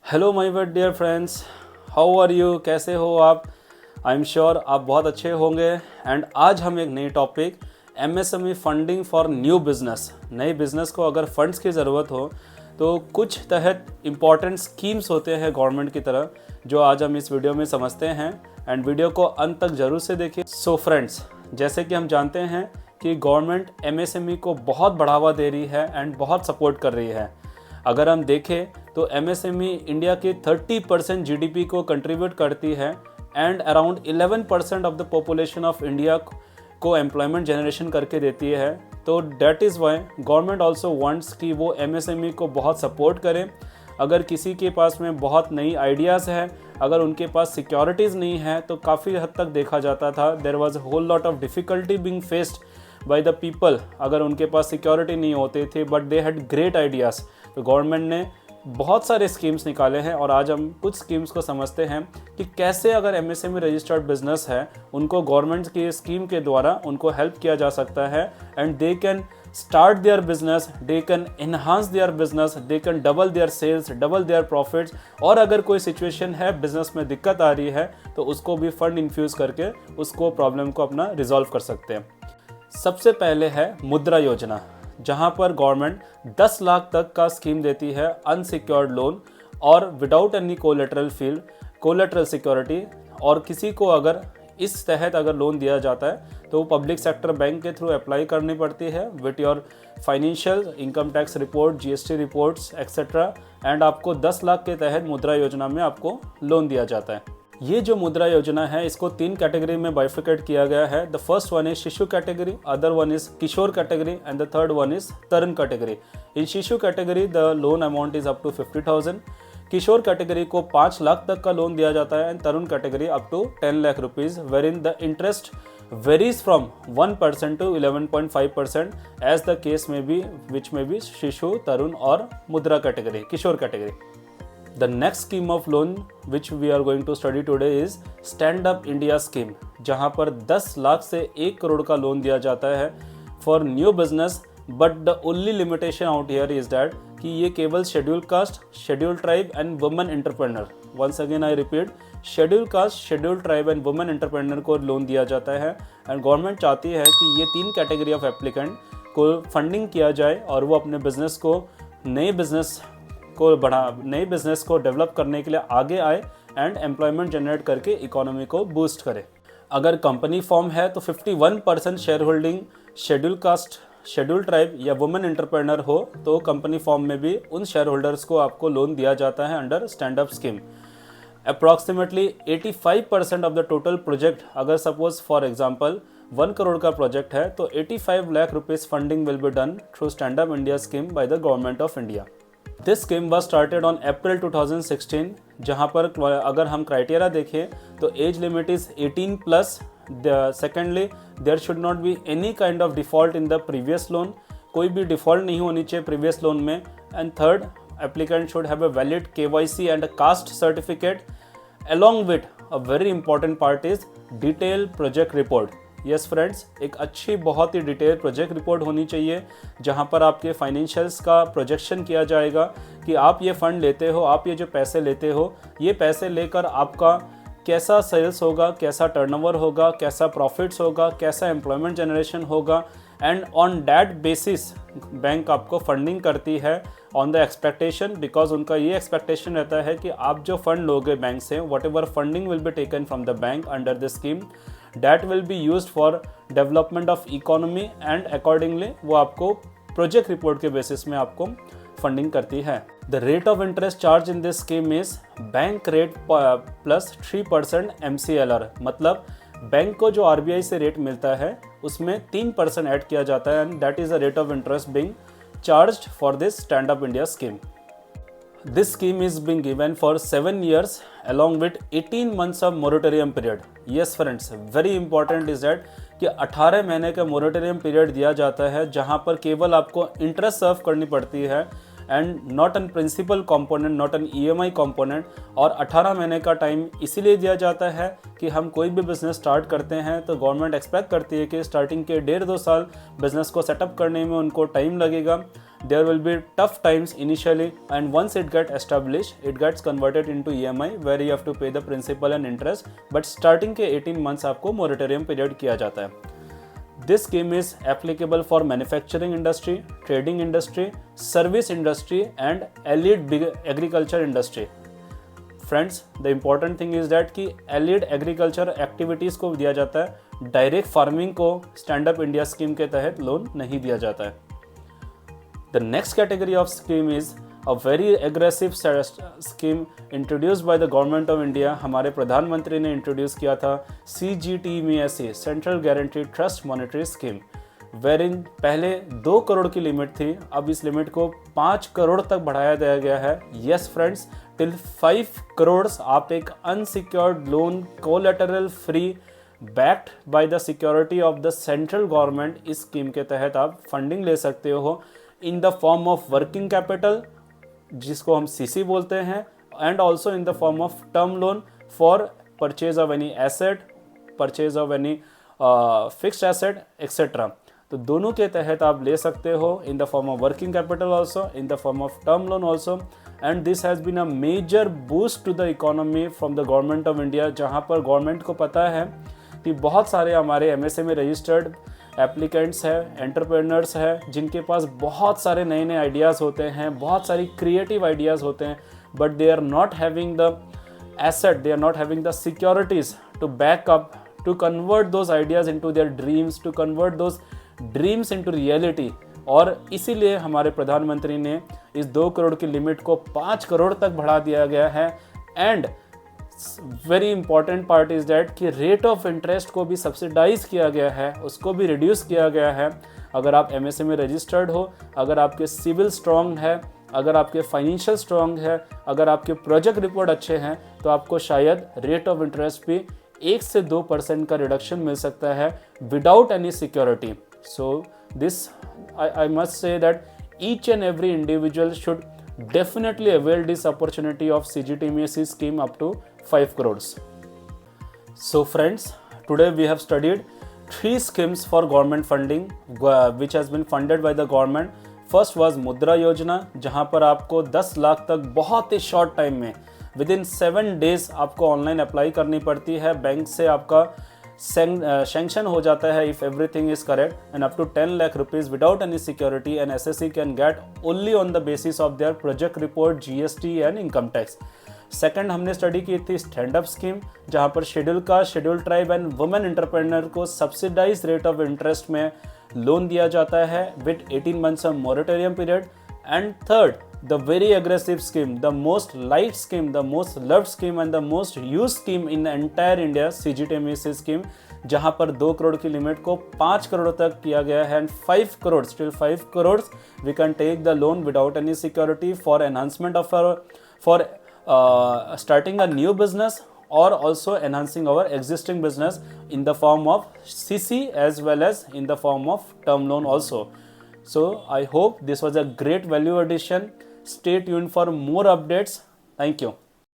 Hello my dear friends, how are you? कैसे हो आप? आई एम श्योर आप बहुत अच्छे होंगे। एंड आज हम एक नई topic MSME funding for new business, नए बिजनेस को अगर फंड्स की ज़रूरत हो तो कुछ तहत इम्पॉर्टेंट स्कीम्स होते हैं गवर्नमेंट की तरफ, जो आज हम इस वीडियो में समझते हैं। एंड वीडियो को अंत तक ज़रूर से देखिए। सो फ्रेंड्स, जैसे कि हम जानते हैं कि गवर्नमेंट एमएसएमई को बहुत बढ़ावा दे रही है एंड बहुत सपोर्ट कर रही है। अगर हम देखें तो एमएसएमई इंडिया के 30% जीडीपी को कंट्रीब्यूट करती है and around 11% of the population of India को एम्प्लॉयमेंट जनरेशन करके देती है। तो that is why government also wants कि वो एमएसएमई को बहुत सपोर्ट करें। अगर किसी के पास में बहुत नई आइडियाज़ है, अगर उनके पास सिक्योरिटीज़ नहीं है, तो काफ़ी हद तक देखा जाता था there was a whole lot of difficulty being faced by the people. अगर उनके पास सिक्योरिटी नहीं होते थे but they had great ideas, तो गवर्नमेंट ने बहुत सारे स्कीम्स निकाले हैं। और आज हम कुछ स्कीम्स को समझते हैं कि कैसे अगर एमएसएमई रजिस्टर्ड बिजनेस है उनको गवर्नमेंट की स्कीम के द्वारा उनको हेल्प किया जा सकता है and they can start their business, they can enhance their business, they can double their sales, double their profits. और अगर कोई सिचुएशन है बिजनेस में दिक्कत आ रही है तो उसको भी फंड इन्फ्यूज़ करके उसको प्रॉब्लम को अपना रिजॉल्व कर सकते हैं। सबसे पहले है मुद्रा योजना, जहां पर गवर्नमेंट 10 लाख तक का स्कीम देती है अनसिक्योर्ड लोन और विदाउट एनी कोलेटरल सिक्योरिटी। और किसी को अगर इस तहत अगर लोन दिया जाता है तो पब्लिक सेक्टर बैंक के थ्रू अप्लाई करनी पड़ती है with your financial, income tax report, GST reports etcetera. And आपको 10 लाख के तहत मुद्रा योजना में आपको लोन दिया जाता है। ये जो मुद्रा योजना है इसको 3 कैटेगरी में बाइफिकेट किया गया है। The first one is Shishu category, other one is Kishore category and the third one is Tarun category. In Shishu category the loan amount is up to 50,000। Kishore category को 5 लाख तक का लोन दिया जाता है and Tarun category up to 10 lakh rupees, where in the interest varies from 1% to 11.5% as the case में be, which में be Shishu, तरुण और Mudra category, Kishore category. The next scheme of loan which we are going to study today is Stand Up India Scheme, जहाँ पर 10 लाख से 1 करोड़ का loan दिया जाता है for new business. But the only limitation out here is that कि ये केवल schedule caste, schedule tribe and women entrepreneur, once again I repeat, schedule caste, schedule tribe and women entrepreneur को लोन दिया जाता है। एंड गवर्नमेंट चाहती है कि ये 3 कैटेगरी ऑफ एप्लीकेंट को फंडिंग किया जाए और वो अपने बिजनेस को, नए बिजनेस को डेवलप करने के लिए आगे आए एंड एम्प्लॉयमेंट जनरेट करके इकोनॉमी को बूस्ट करे। अगर कंपनी फॉर्म है तो 51% share holding schedule caste, schedule tribe या वुमेन एंटरप्रेन्योर हो तो कंपनी फॉर्म में भी उन शेयर होल्डर्स को आपको लोन दिया जाता है under stand up scheme. Approximately 85% of the total project, अगर सपोज फॉर एग्जाम्पल 1 करोड़ का प्रोजेक्ट है तो 85 lakh rupees funding will be done through stand up India scheme by the government of India. This scheme was started on April 2016, जहाँ पर अगर हम criteria देखें तो age limit is 18+। Secondly there should not be any kind of default in the previous loan, कोई भी default नहीं होनी चाहिए प्रीवियस लोन में। And third, applicant should have a valid KYC and a caste certificate along with a very important part is detailed project report। Yes friends, एक अच्छी बहुत ही detail project report होनी चाहिए जहां पर आपके फाइनेंशियल्स का प्रोजेक्शन किया जाएगा कि आप ये फंड लेते हो, आप ये जो पैसे लेते हो, ये पैसे लेकर आपका कैसा सेल्स होगा, कैसा टर्नओवर होगा, कैसा प्रॉफिट्स होगा, कैसा एम्प्लॉयमेंट जनरेशन होगा। And on that basis bank आपको फंडिंग करती है ऑन द एक्सपेक्टेशन, बिकॉज उनका ये एक्सपेक्टेशन रहता है कि आप जो फंड लोगे बैंक से, what ever funding will be taken from the bank under the scheme, that will be used for development of economy and accordingly वो आपको प्रोजेक्ट रिपोर्ट के बेसिस में आपको फंडिंग करती है। The rate of interest charge in this scheme is bank rate plus 3% MCLR, मतलब bank को जो RBI से रेट मिलता है उसमें 3% ऐड किया जाता है and that is the rate of interest being charged for this stand up India scheme. This scheme is being given for 7 years along with 18 months of moratorium period। Yes friends, very important is that कि 18 महीने का moratorium period दिया जाता है जहां पर केवल आपको इंटरेस्ट सर्व करनी पड़ती है and not an principal component, not an EMI component. और 18 महीने का टाइम इसीलिए दिया जाता है कि हम कोई भी बिज़नेस स्टार्ट करते हैं तो गवर्नमेंट एक्सपेक्ट करती है कि स्टार्टिंग के 1.5-2 साल बिज़नेस को सेटअप करने में उनको टाइम लगेगा। There will be tough times initially, and once it gets established, it gets converted into EMI where you have to pay the principal and interest. But starting के 18 months आपको moratorium period किया जाता है। This scheme is applicable for manufacturing industry, trading industry, service industry, and allied big agriculture industry. Friends, the important thing is that कि allied agriculture activities को दिया जाता है, direct farming को Stand Up India scheme के तहत loan नहीं दिया जाता है। The next category of scheme is a very aggressive scheme introduced by the government of India। हमारे प्रधानमंत्री ने इंट्रोड्यूस किया था CGTMSE Central Guaranteed Trust Monetary Scheme, wherein पहले 2 करोड़ की लिमिट थी, अब इस लिमिट को 5 करोड़ तक बढ़ाया दिया गया है। Yes friends, till 5 करोड़ आप एक unsecured loan collateral free backed by the security of the central government इस स्कीम के तहत आप फंडिंग ले सकते हो in the form of working capital जिसको हम CC बोलते हैं, and also in the form of term loan for purchase of any asset, purchase of any fixed asset etcetera. तो दोनों के तहत आप ले सकते हो in the form of working capital also, in the form of term loan also. And this has been a major boost to the economy from the government of India, जहाँ पर गवर्नमेंट को पता है कि बहुत सारे हमारे MSME रजिस्टर्ड एप्लीकेंट्स है, एंटरप्रेन्योर्स है, जिनके पास बहुत सारे नए नए आइडियाज़ होते हैं, बहुत सारी क्रिएटिव आइडियाज़ होते हैं, but they are not having the asset, they are not having the securities to back up, to convert those ideas into their dreams, to convert those dreams into reality. और इसीलिए हमारे प्रधानमंत्री ने इस 2 करोड़ की limit को 5 करोड़ तक बढ़ा दिया गया है। And very important part is that कि रेट ऑफ इंटरेस्ट को भी सब्सिडाइज किया गया है, उसको भी रिड्यूस किया गया है। अगर आप MSME रजिस्टर्ड हो, अगर आपके सिविल स्ट्रॉन्ग है, अगर आपके फाइनेंशियल स्ट्रॉन्ग है, अगर आपके प्रोजेक्ट रिपोर्ट अच्छे हैं, तो आपको शायद रेट ऑफ इंटरेस्ट भी 1 से 2% का रिडक्शन मिल सकता है without any security. So this I must say that each and every individual should definitely avail this opportunity of CGTMSE scheme up to 5 crores. So friends, today we have studied 3 schemes for government funding which has been funded by the government. First was मुद्रा योजना, जहां पर आपको 10 लाख तक बहुत ही short time में within 7 days आपको online apply करनी पड़ती है, बैंक से आपका सैंक्शन हो जाता है if everything is correct, and up to 10 lakh rupees without any security and SSC can get only on the basis of their project report, GST and income tax. Second हमने study की थी stand up scheme, जहां पर schedule caste, schedule tribe and women entrepreneur को subsidize rate of interest में loan दिया जाता है with 18 months of moratorium period. And third, the very aggressive scheme, the most light scheme, the most loved scheme and the most used scheme in the entire India, CGTMSE scheme, जहां पर 2 करोड़ की limit को 5 करोड़ तक किया गया है, and 5 crore, still 5 crores we can take the loan without any security for enhancement of our, for starting a new business or also enhancing our existing business in the form of CC as well as in the form of term loan also. So I hope this was a great value addition. Stay tuned for more updates. Thank you.